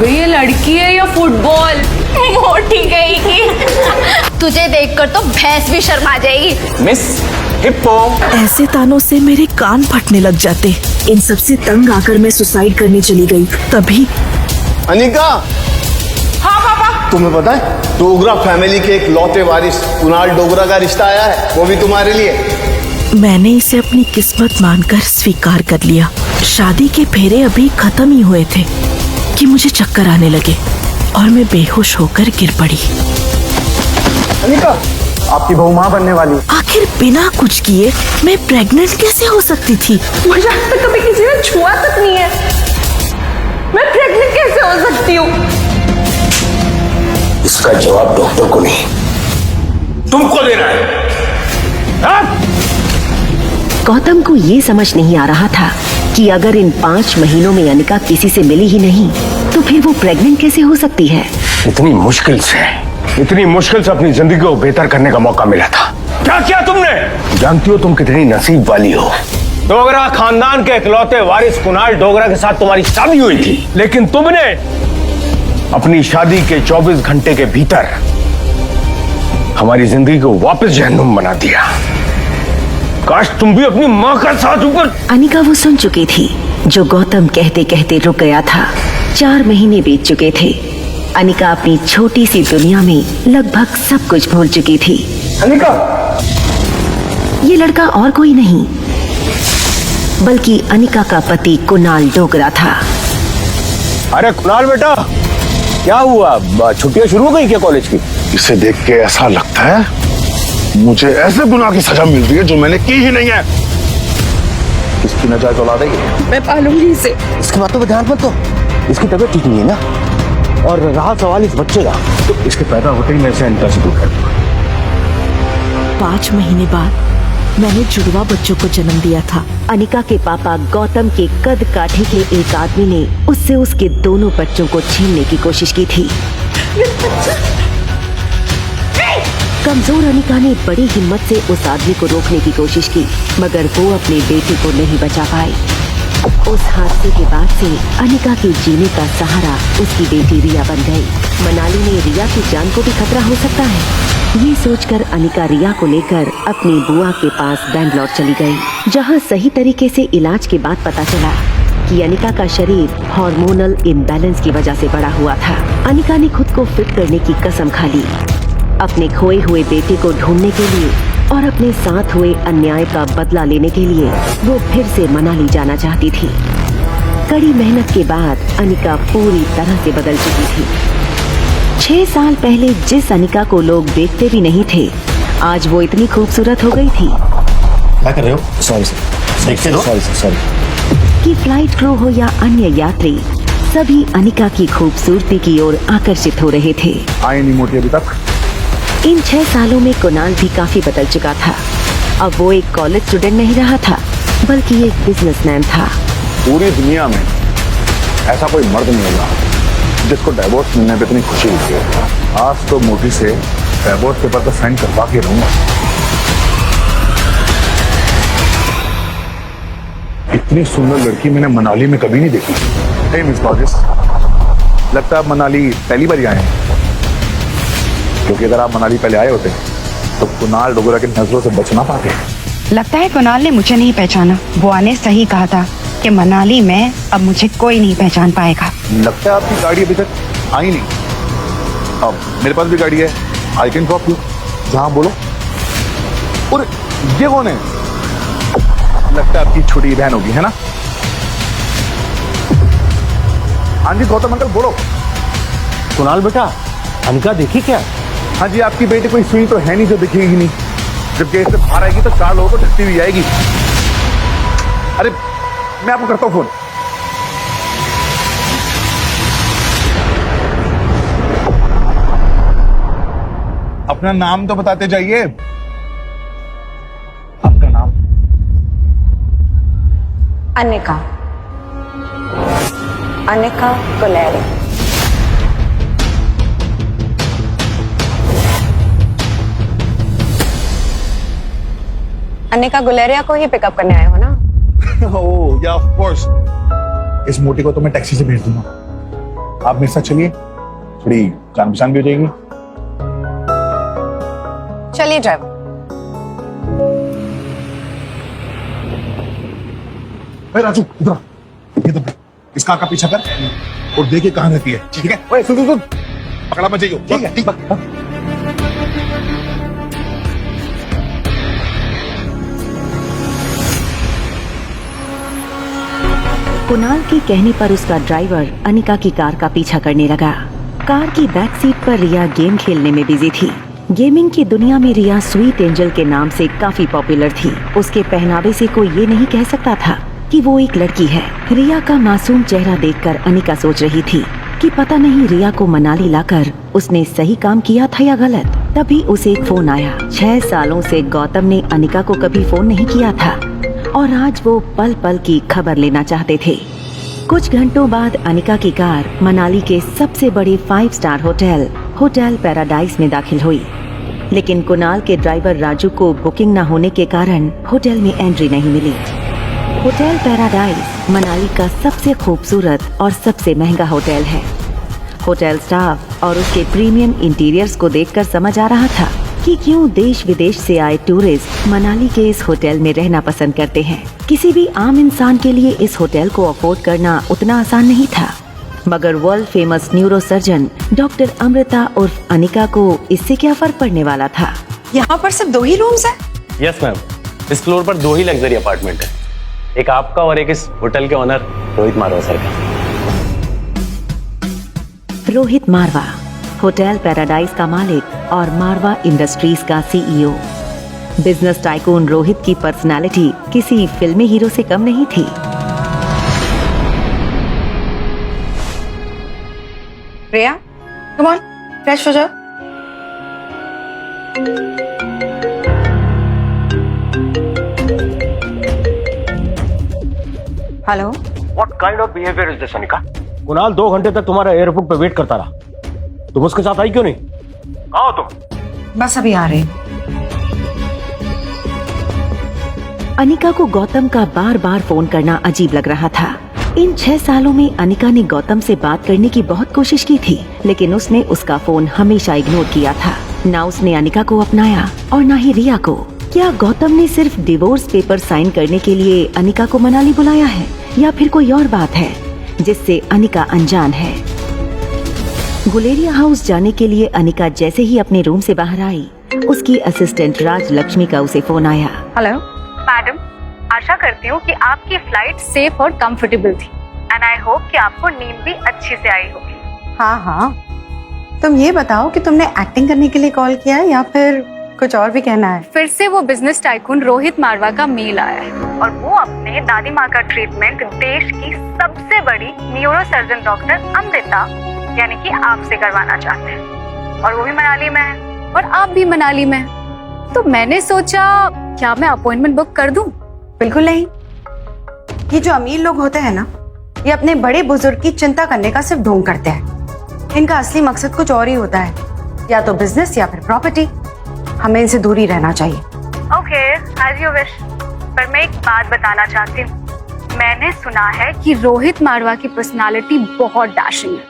अबे ये लड़की है या फुटबॉल? मोटी गई की। तुझे देखकर तो भैंस भी शर्मा जाएगी। Miss hippo. ऐसे तानों से मेरे कान फटने लग जाते। इन सब से तंग आकर मैं सुसाइड करने चली गई। तभी अनिका। हाँ पापा। तुम्हें पता है डोगरा फैमिली के एक लौते वारिस कुणाल डोगरा का रिश्ता आया है, वो भी तुम्हारे लिए। मैंने इसे अपनी किस्मत मानकर स्वीकार कर लिया। शादी के फेरे अभी खत्म ही हुए थे कि मुझे चक्कर आने लगे और मैं बेहोश होकर गिर पड़ी। अनिका, आपकी बहू माँ बनने वाली। आखिर बिना कुछ किए मैं प्रेग्नेंट कैसे हो सकती थी? मुझे आज तक कभी किसी ने छुआ तक नहीं है, मैं प्रेग्नेंट कैसे हो सकती हूँ? इसका जवाब डॉक्टर को नहीं, तुमको देना है। गौतम को ये समझ नहीं आ रहा था कि अगर इन 5 महीनों में अनिका किसी से मिली ही नहीं तो फिर वो प्रेग्नेंट कैसे हो सकती है। इतनी मुश्किल से अपनी जिंदगी को बेहतर करने का मौका मिला था। क्या किया तुमने? जानती हो तुम कितनी नसीब वाली हो। डोगरा खानदान के इकलौते वारिस कुणाल डोगरा के साथ तुम्हारी शादी हुई थी, लेकिन तुमने अपनी शादी के 24 घंटे के भीतर हमारी जिंदगी को वापस जहन्नुम बना दिया। काश तुम भी अपनी माँ का साथ ऊपर। अनिका वो सुन चुकी थी जो गौतम कहते कहते रुक गया था। 4 महीने बीत चुके थे। अनिका अपनी छोटी सी दुनिया में लगभग सब कुछ भूल चुकी थी। अनिका, ये लड़का और कोई नहीं बल्कि अनिका का पति कुणाल डोगरा था। अरे कुणाल बेटा, क्या हुआ? छुट्टियां शुरू हो गई क्या कॉलेज की? इसे देख के ऐसा लगता है मुझे ऐसे गुनाह की सजा मिल रही है जो मैंने की ही नहीं है। किसकी नजायज औलाद है ये? मैं पालूंगी इसे। इसकी बातों पर ध्यान मत दो, इसकी तबीयत ठीक नहीं है ना। और रहा सवाल इस बच्चे का, तो इसके पैदा होते ही मैं इसे अनिका से दूर कर दूंगा। 5 महीने बाद मैंने जुड़वा बच्चों को जन्म दिया था। अनिका के पापा गौतम के कद काठी के एक आदमी ने उससे उसके दोनों बच्चों को छीनने की कोशिश की थी। कमजोर अनिका ने बड़ी हिम्मत से उस आदमी को रोकने की कोशिश की, मगर वो अपने बेटे को नहीं बचा पाई। उस हादसे के बाद से अनिका के जीने का सहारा उसकी बेटी रिया बन गई। मनाली में रिया की जान को भी खतरा हो सकता है। ये सोचकर अनिका रिया को लेकर अपनी बुआ के पास बैंगलोर चली गई, जहाँ सही तरीके से इलाज के बाद पता चला कि अनिका का शरीर हार्मोनल इम्बैलेंस की वजह से बड़ा हुआ था। अनिका ने खुद को फिट करने की कसम खा ली। अपने खोए हुए बेटे को ढूंढने के लिए और अपने साथ हुए अन्याय का बदला लेने के लिए वो फिर से मनाली जाना चाहती थी। कड़ी मेहनत के बाद अनिका पूरी तरह से बदल चुकी थी। 6 साल पहले जिस अनिका को लोग देखते भी नहीं थे, आज वो इतनी खूबसूरत हो गई थी। क्या कर रहे हो? सॉरी सर, देखते हो? सॉरी। कि फ्लाइट क्रू हो या अन्य यात्री, सभी अनिका की खूबसूरती की ओर आकर्षित हो रहे थे। आई नहीं मोटी अभी तक। इन 6 सालों में कुणाल भी काफी बदल चुका था। अब वो एक कॉलेज स्टूडेंट नहीं रहा था, बल्कि एक बिजनेसमैन था। पूरी दुनिया में ऐसा कोई मर्द नहीं होगा जिसको डिवोर्स मिलने पे इतनी खुशी होती है। आज तो मोटी से डिवोर्स पेपर पर साइन करवा के रहूंगा। इतनी सुंदर लड़की मैंने मनाली में कभी नहीं देखी। हे मिस बागिस, लगता है आप मनाली पहली बार आए हैं, क्योंकि अगर आप मनाली पहले आए होते तो कुणाल डोगरा की नजरों से बच ना पाते। लगता है कुणाल ने मुझे नहीं पहचाना। बुआ ने सही कहा था कि मनाली में अब मुझे कोई नहीं पहचान पाएगा। लगता है आपकी गाड़ी अभी तक आई नहीं। अब मेरे पास भी गाड़ी है, आई कैन ड्रॉप यू जहां बोलो। और ये कौन है? लगता है आपकी छोटी बहन होगी, है ना? हाँ जी गौतम अंकल बोलो। कुणाल बेटा, अनिका देखी क्या? हाँ जी, आपकी बेटी कोई सुई तो है नहीं जो दिखेगी नहीं। जब गेट से बाहर आएगी तो 4 लोगों को ढकती हुई आएगी। अरे मैं आपको करता हूं फोन। अपना नाम तो बताते जाइए। आपका नाम? अनिका। अनिका गुलेरिया। अनिका गुलेरिया को ही पिकअप करने आए हो ना? ओह या ऑफ कोर्स। इस मोटी को तो मैं टैक्सी से भेज दूंगा। आप मेरे साथ चलिए, थोड़ी जान पहचान भी हो जाएगी। चलिए ड्राइवर। अरे राजू इधर आ। ये तो इस कार का पीछा कर और देखिए कहाँ रहती है, ठीक है? ओए सुन सुन सुन, पकड़ा मत जाइयो, ठीक है? ठीक है। कुणाल के कहने पर उसका ड्राइवर अनिका की कार का पीछा करने लगा। कार की बैक सीट पर रिया गेम खेलने में बिजी थी। गेमिंग की दुनिया में रिया स्वीट एंजल के नाम से काफी पॉपुलर थी। उसके पहनावे से कोई ये नहीं कह सकता था कि वो एक लड़की है। रिया का मासूम चेहरा देखकर अनिका सोच रही थी कि पता नहीं रिया को मनाली लाकर उसने सही काम किया था या गलत। तभी उसे एक फोन आया। 6 सालों से गौतम ने अनिका को कभी फोन नहीं किया था और आज वो पल पल की खबर लेना चाहते थे। कुछ घंटों बाद अनिका की कार मनाली के सबसे बड़े 5 स्टार होटल पैराडाइज में दाखिल हुई, लेकिन कुणाल के ड्राइवर राजू को बुकिंग न होने के कारण होटल में एंट्री नहीं मिली। होटल पैराडाइज मनाली का सबसे खूबसूरत और सबसे महंगा होटल है। होटल स्टाफ और उसके प्रीमियम इंटीरियर्स को देखकर समझ आ रहा था कि क्यों देश विदेश से आए टूरिस्ट मनाली के इस होटल में रहना पसंद करते हैं। किसी भी आम इंसान के लिए इस होटल को अफोर्ड करना उतना आसान नहीं था, मगर world famous neuro surgeon doctor Amrita उर्फ अनिका को इससे क्या फर्क पड़ने वाला था। यहाँ पर सिर्फ 2 ही रूम्स हैं? यस मैम, इस फ्लोर पर 2 ही लग्जरी अपार्टमेंट है, एक आपका और एक इस होटल के ओनर रोहित मारवा सर का। रोहित मारवा होटल पैराडाइज का मालिक और मारवा इंडस्ट्रीज का सीईओ। बिजनेस टाइकून रोहित की पर्सनालिटी किसी फिल्मी हीरो से कम नहीं थी। रिया, कम ऑन, फ्रेश हो जाओ। Hello. What kind of behavior is this, Anika? Kunal 2 घंटे तक तुम्हारा एयरपोर्ट पे वेट करता रहा, तुम उसके साथ आई क्यों नहीं? कहाँ हो तुम? बस अभी आ रहे। अनिका को गौतम का बार बार फोन करना अजीब लग रहा था। इन 6 सालों में अनिका ने गौतम से बात करने की बहुत कोशिश की थी, लेकिन उसने उसका फोन हमेशा इग्नोर किया था। ना उसने अनिका को अपनाया और ना ही रिया को। क्या गौतम ने सिर्फ डिवोर्स पेपर साइन करने के लिए अनिका को मनाली बुलाया है, या फिर कोई और बात है जिससे अनिका अनजान है? गुलेरिया हाउस जाने के लिए अनिका जैसे ही अपने रूम से बाहर आई, उसकी असिस्टेंट राज लक्ष्मी का उसे फोन आया। हेलो मैडम, आशा करती हूँ कि आपकी फ्लाइट सेफ और कंफर्टेबल थी एंड आई होप कि आपको नींद भी अच्छी से आई होगी। हाँ, तुम ये बताओ कि तुमने एक्टिंग करने के लिए कॉल किया है या फिर कुछ और भी कहना है? फिर से वो बिजनेस टाइकून रोहित मारवा का मेल आया है और वो अपने दादी माँ का ट्रीटमेंट देश की सबसे बड़ी न्यूरो सर्जन डॉक्टर अमृता यानी कि आपसे करवाना चाहते हैं, और वो भी मनाली में है और आप भी मनाली में हैं। तो मैंने सोचा क्या मैं अपॉइंटमेंट बुक कर दूं? बिल्कुल नहीं। ये जो अमीर लोग होते हैं ना, ये अपने बड़े बुजुर्ग की चिंता करने का सिर्फ ढोंग करते हैं। इनका असली मकसद कुछ और ही होता है, या तो बिजनेस या फिर प्रॉपर्टी। हमें इनसे दूर ही रहना चाहिए। Okay, as you wish. पर मैं एक बात बताना चाहती हूँ, मैंने सुना है कि रोहित मारवा की पर्सनालिटी बहुत डैशिंग है,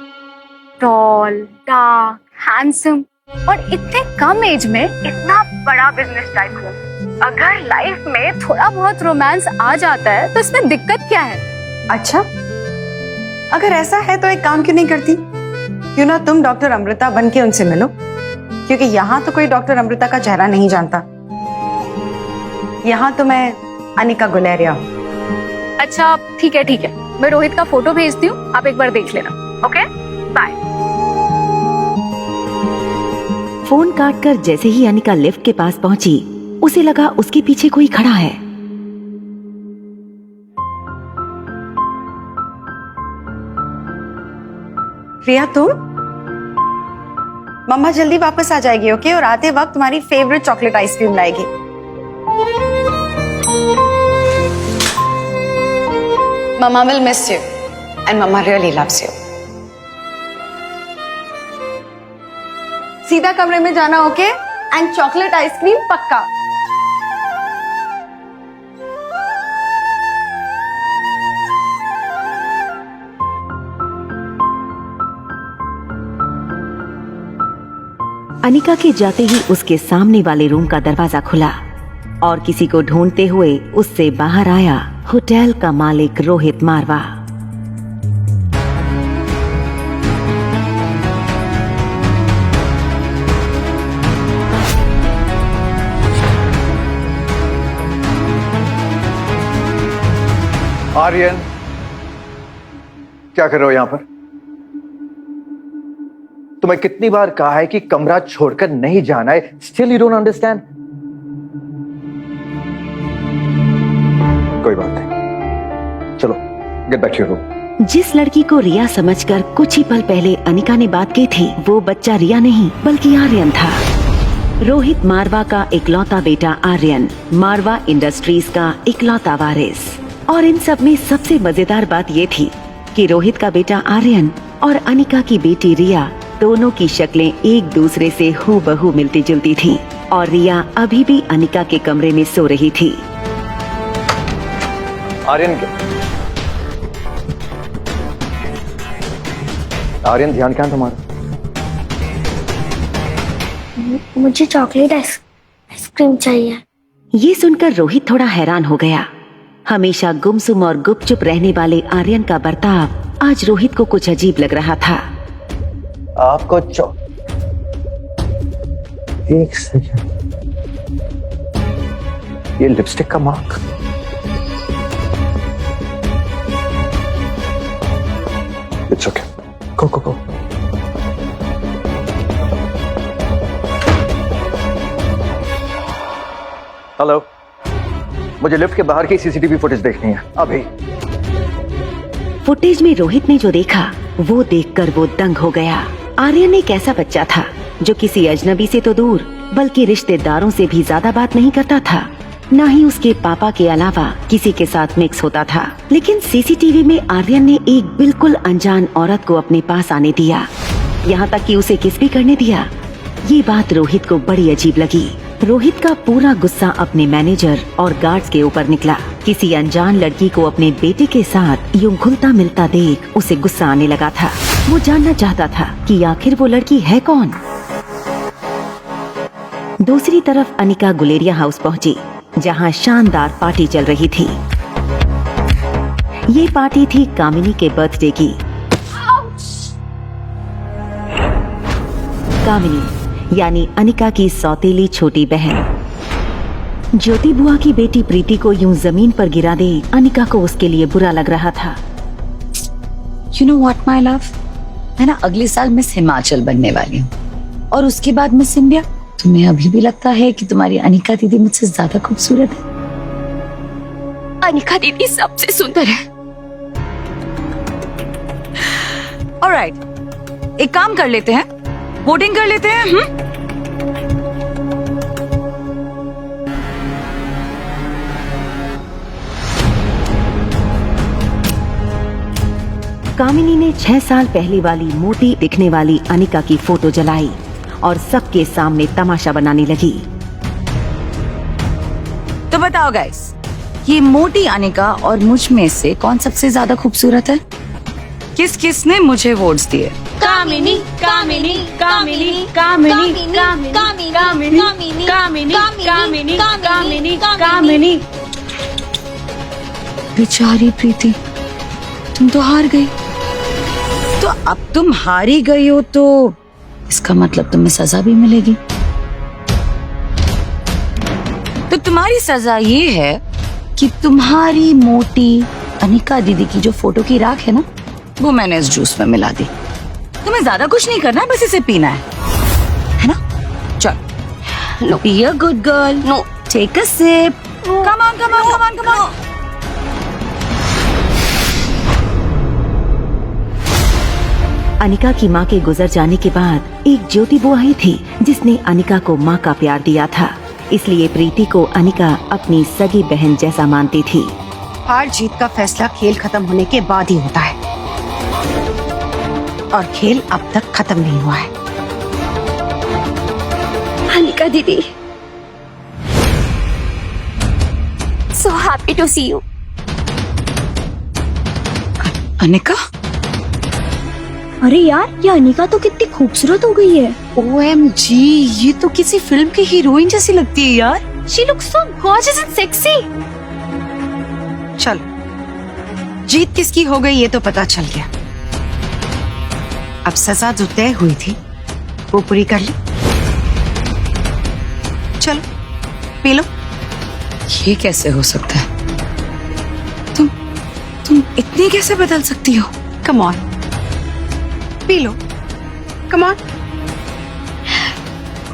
टॉल, डार्क, हैंडसम और इतने कम एज में इतना बड़ा बिजनेस टाइकून। अगर लाइफ में थोड़ा बहुत रोमांस आ जाता है तो इसमें दिक्कत क्या है? अच्छा, अगर ऐसा है तो एक काम क्यों नहीं करती? क्यों ना तुम डॉक्टर अमृता बन के उनसे मिलो, क्योंकि यहाँ तो कोई डॉक्टर अमृता का चेहरा नहीं जानता। यहाँ तो मैं अनिका गुलेरिया हूँ। अच्छा ठीक है, मैं रोहित का फोटो भेजती हूँ, आप एक बार देख लेना। Okay, bye. फोन काटकर जैसे ही अनिका लिफ्ट के पास पहुंची, उसे लगा उसके पीछे कोई खड़ा है। रिया, तुम? मम्मा जल्दी वापस आ जाएगी, ओके? और आते वक्त तुम्हारी फेवरेट चॉकलेट आइसक्रीम लाएगी। Mamma will miss you and mamma really loves you. सीधा कमरे में जाना, ओके? एंड चॉकलेट आइसक्रीम पक्का। अनिका के जाते ही उसके सामने वाले रूम का दरवाजा खुला और किसी को ढूंढते हुए उससे बाहर आया होटल का मालिक रोहित मारवा। आर्यन, क्या कर रहे हो यहां पर? तुम्हें कितनी बार कहा है कि कमरा छोड़कर नहीं जाना है, स्टिल यू डोंट अंडरस्टैंड। कोई बात नहीं, चलो get back to your room. जिस लड़की को रिया समझकर कुछ ही पल पहले अनिका ने बात की थी, वो बच्चा रिया नहीं बल्कि आर्यन था। रोहित मारवा का इकलौता बेटा आर्यन, मारवा इंडस्ट्रीज का इकलौता वारिस। और इन सब में सबसे मजेदार बात ये थी कि रोहित का बेटा आर्यन और अनिका की बेटी रिया दोनों की शक्लें एक दूसरे से हूबहू मिलती जुलती थीं और रिया अभी भी अनिका के कमरे में सो रही थी। आर्यन आर्यन, ध्यान क्या है तुम्हारा? मुझे चॉकलेट आइसक्रीम चाहिए। ये सुनकर रोहित थोड़ा हैरान हो गया। हमेशा गुमसुम और गुपचुप रहने वाले आर्यन का बर्ताव आज रोहित को कुछ अजीब लग रहा था। आपको एक सेकंड, ये लिपस्टिक का mark. It's okay, go go go. Hello, मुझे लिफ्ट के बाहर की सीसीटीवी फुटेज देखनी है अभी। फुटेज में रोहित ने जो देखा वो देखकर वो दंग हो गया। आर्यन एक ऐसा बच्चा था जो किसी अजनबी से तो दूर बल्कि रिश्तेदारों से भी ज्यादा बात नहीं करता था, न ही उसके पापा के अलावा किसी के साथ मिक्स होता था। लेकिन सीसीटीवी में आर्यन ने एक बिल्कुल अनजान औरत को अपने पास आने दिया, यहाँ तक कि उसे किस भी करने दिया। ये बात रोहित को बड़ी अजीब लगी। रोहित का पूरा गुस्सा अपने मैनेजर और गार्ड्स के ऊपर निकला। किसी अनजान लड़की को अपने बेटे के साथ यूं घुलता मिलता देख उसे गुस्सा आने लगा था। वो जानना चाहता था कि आखिर वो लड़की है कौन। दूसरी तरफ अनिका गुलेरिया हाउस पहुंची, जहां शानदार पार्टी चल रही थी। ये पार्टी थी कामिनी के बर्थडे की। कामिनी यानी अनिका की सौतेली छोटी बहन। ज्योति बुआ की बेटी प्रीति को यूं जमीन पर गिरा दे अनिका को उसके लिए बुरा लग रहा था। You know what, my love? मैं ना अगले साल मिस हिमाचल बनने वाली हूँ और उसके बाद मिस इंडिया। तुम्हें अभी भी लगता है कि तुम्हारी अनिका दीदी मुझसे ज्यादा खूबसूरत है? अनिका दीदी सबसे सुंदर है। ऑलराइट, एक काम कर लेते हैं, वोटिंग कर लेते हैं। कामिनी ने 6 साल पहले वाली मोटी दिखने वाली अनिका की फोटो जलाई और सबके सामने तमाशा बनाने लगी। तो बताओ गाइस, ये मोटी अनिका और मुझ में से कौन सबसे ज्यादा खूबसूरत है? किस किस ने मुझे वोट्स दिए? कामिनी, कामिनी, कामिनी, कामिनी, कामिनी, कामिनी, कामिनी, कामिनी, कामिनी, कामिनी। बेचारी प्रीति, तुम तो हार गई। तो अब तुम हारी गई हो तो इसका मतलब तुम्हें सजा भी मिलेगी। तो तुम्हारी सजा ये है कि तुम्हारी मोटी अनिका दीदी की जो फोटो की राख है ना, वो मैंने इस जूस में मिला दी। तुम्हें ज्यादा कुछ नहीं करना है, बस इसे पीना है ना? चल, be a good girl, no take a sip, come on come on come on come on. Anika की माँ के गुजर जाने के बाद एक ज्योति बुआ ही थी जिसने अनिका को माँ का प्यार दिया था, इसलिए प्रीति को अनिका अपनी सगी बहन जैसा मानती थी। हार जीत का फैसला खेल खत्म होने के बाद ही होता है और खेल अब तक खत्म नहीं हुआ है। अनिका दीदी, so happy to see you. Anika, अरे यार, ये अनिका तो कितनी खूबसूरत हो गई है। OMG, ये तो किसी फिल्म की हीरोइन जैसी लगती है यार। She looks so gorgeous and sexy. चलो, जीत किसकी हो गई ये तो पता चल गया। अब सजा जो तय हुई थी वो पूरी कर ली। चलो पी लो। ये कैसे हो सकता है? तुम इतनी कैसे बदल सकती हो? Come on, P low. Come on,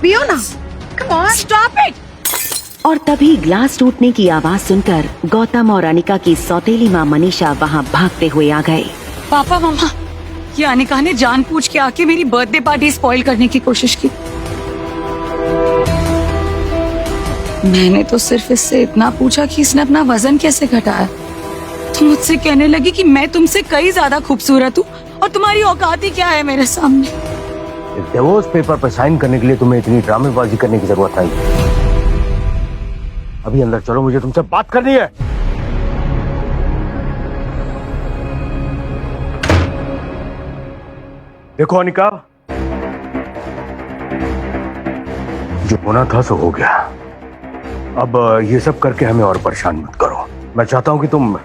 पियो ना। Come on, stop it. और तभी ग्लास टूटने की आवाज सुनकर गौतम और अनिका की सौतेली माँ मनीषा वहाँ भागते हुए आ गए। पापा मम्मा, ये अनिका ने जानबूझ के आके मेरी बर्थडे पार्टी स्पॉइल करने की कोशिश की। मैंने तो सिर्फ इससे इतना पूछा कि इसने अपना वजन कैसे घटाया, तो मुझसे कहने लगी कि मैं तुमसे कई ज्यादा खूबसूरत हूँ और तुम्हारी औकात ही क्या है मेरे सामने। डिवोर्स पेपर पर साइन करने के लिए तुम्हें इतनी ड्रामेबाजी करने की जरूरत नहीं। अभी अंदर चलो, मुझे तुमसे बात करनी है। देखो अनिका, जो होना था सो हो गया। अब ये सब करके हमें और परेशान मत करो। मैं चाहता हूं कि तुम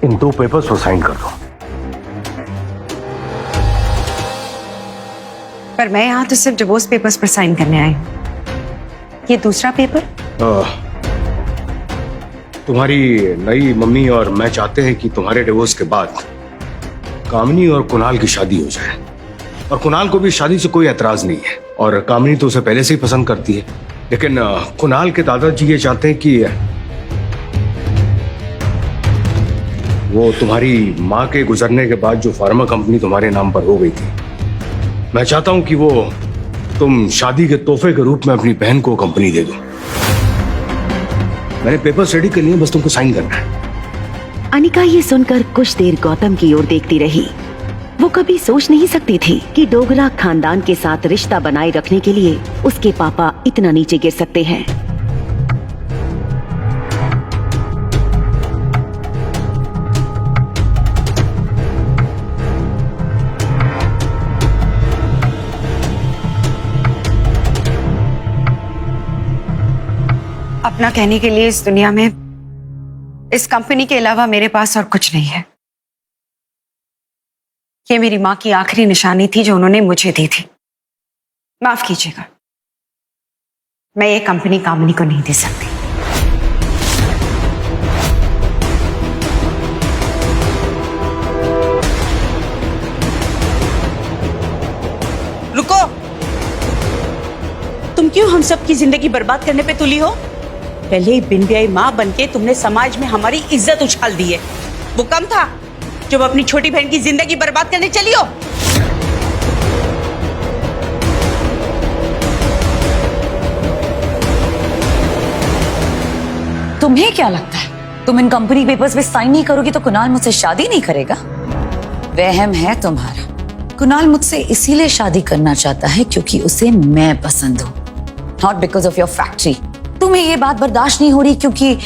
इन 2 पेपर्स को साइन कर दो। पर मैं यहाँ तो सिर्फ डिवोर्स पेपर्स पर साइन करने आई हूँ। ये दूसरा पेपर? तुम्हारी नई मम्मी और मैं चाहते हैं कि तुम्हारे डिवोर्स के बाद कामिनी और कुणाल की शादी हो जाए। और कुणाल को भी शादी से कोई एतराज नहीं है, और कामिनी तो उसे पहले से ही पसंद करती है। लेकिन कुणाल के दादाजी ये चाहते हैं कि वो तुम्हारी माँ के गुजरने के बाद जो फार्मा कंपनी तुम्हारे नाम पर हो गई थी, मैं चाहता हूं कि वो तुम शादी के तोहफे के रूप में अपनी बहन को कंपनी दे दो। मैंने पेपर रेडी कर लिए, बस तुमको साइन करना है। अनिका ये सुनकर कुछ देर गौतम की ओर देखती रही। वो कभी सोच नहीं सकती थी कि डोगरा खानदान के साथ रिश्ता बनाए रखने के लिए उसके पापा इतना नीचे गिर सकते हैं। अपना कहने के लिए इस दुनिया में इस कंपनी के अलावा मेरे पास और कुछ नहीं है। ये मेरी मां की आखिरी निशानी थी जो उन्होंने मुझे दी थी। माफ कीजिएगा, मैं ये कंपनी कामिनी को नहीं दे सकती। रुको, तुम क्यों हम सब की जिंदगी बर्बाद करने पे तुली हो? पहले ही बिन ब्याही माँ बनके तुमने समाज में हमारी इज्जत उछाल दी है। वो कम था जब अपनी छोटी बहन की जिंदगी बर्बाद करने चली हो। तुम्हें क्या लगता है तुम इन कंपनी पेपर्स पे साइन नहीं करोगी तो कुणाल मुझसे शादी नहीं करेगा? वहम है तुम्हारा। कुणाल मुझसे इसीलिए शादी करना चाहता है क्योंकि उसे मैं पसंद हूँ, not because of your factory. तुम्हें ये बात बर्दाश्त नहीं हो रही क्योंकि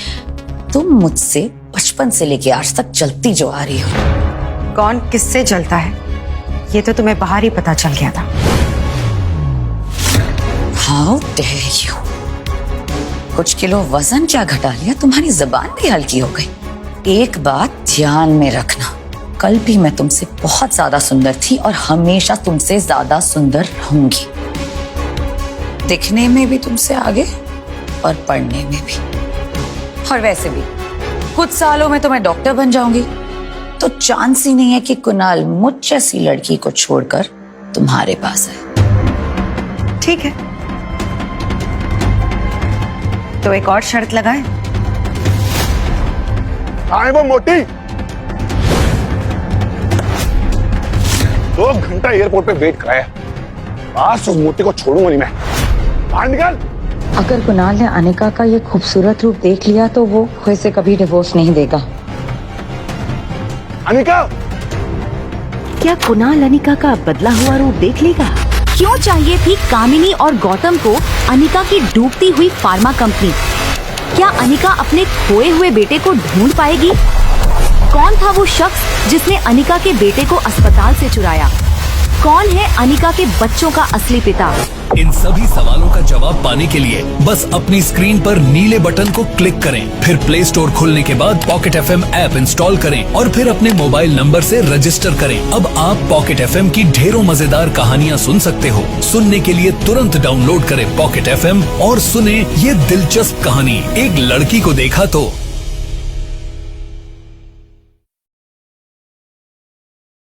तुम मुझसे बचपन से लेके आज तक चलती जो आ रही हो। कौन किससे जलता है ये तो तुम्हें बाहर ही पता चल गया था। How dare you. कुछ किलो वजन क्या घटा लिया, तुम्हारी जुबान भी हल्की हो गई। एक बात ध्यान में रखना, कल भी मैं तुमसे बहुत ज्यादा सुंदर थी और हमेशा तुमसे ज्यादा सुंदर रहूंगी। दिखने में भी तुमसे आगे और पढ़ने में भी। और वैसे भी कुछ सालों में तो मैं डॉक्टर बन जाऊंगी, तो चांस ही नहीं है कि कुणाल मुझ जैसी लड़की को छोड़कर तुम्हारे पास आए। ठीक है, तो एक और शर्त लगाए। आए वो मोटी, 2 घंटा एयरपोर्ट पे वेट कराया, आज उस मोटी को छोड़ूंगा नहीं मैं। बाहर निकल। अगर कुणाल ने अनिका का ये खूबसूरत रूप देख लिया तो वो इसे कभी डिवोर्स नहीं देगा। अनिका, क्या कुणाल अनिका का बदला हुआ रूप देख लेगा? क्यों चाहिए थी कामिनी और गौतम को अनिका की डूबती हुई फार्मा कंपनी? क्या अनिका अपने खोए हुए बेटे को ढूंढ पाएगी? कौन था वो शख्स जिसने अनिका के बेटे को अस्पताल से चुराया? कौन है अनिका के बच्चों का असली पिता? इन सभी सवालों का जवाब पाने के लिए बस अपनी स्क्रीन पर नीले बटन को क्लिक करें, फिर प्ले स्टोर खोलने के बाद पॉकेट FM ऐप इंस्टॉल करें और फिर अपने मोबाइल नंबर से रजिस्टर करें। अब आप पॉकेट FM की ढेरों मजेदार कहानियाँ सुन सकते हो। सुनने के लिए तुरंत डाउनलोड करें पॉकेट FM और सुने ये दिलचस्प कहानी। एक लड़की को देखा तो